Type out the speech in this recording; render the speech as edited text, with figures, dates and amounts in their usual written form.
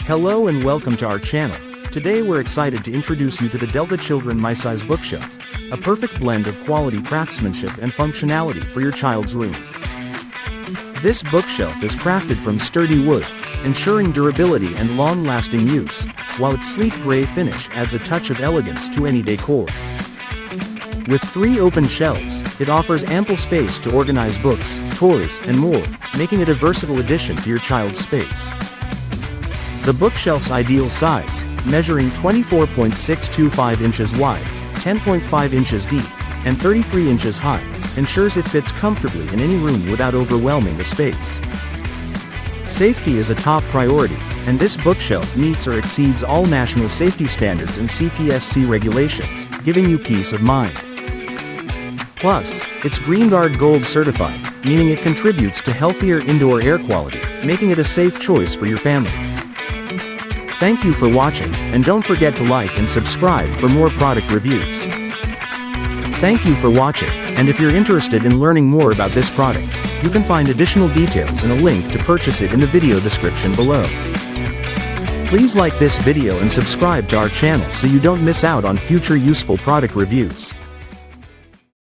Hello and welcome to our channel. Today we're excited to introduce you to the Delta Children MySize Bookshelf, a perfect blend of quality craftsmanship and functionality for your child's room. This bookshelf is crafted from sturdy wood, ensuring durability and long-lasting use, while its sleek gray finish adds a touch of elegance to any decor. With 3 open shelves, it offers ample space to organize books, toys, and more, making it a versatile addition to your child's space. The bookshelf's ideal size, measuring 24.625 inches wide, 10.5 inches deep, and 33 inches high, ensures it fits comfortably in any room without overwhelming the space. Safety is a top priority, and this bookshelf meets or exceeds all national safety standards and CPSC regulations, giving you peace of mind. Plus, it's GreenGuard Gold certified, meaning it contributes to healthier indoor air quality, making it a safe choice for your family. Thank you for watching, and don't forget to like and subscribe for more product reviews. Thank you for watching, and if you're interested in learning more about this product, you can find additional details and a link to purchase it in the video description below. Please like this video and subscribe to our channel so you don't miss out on future useful product reviews.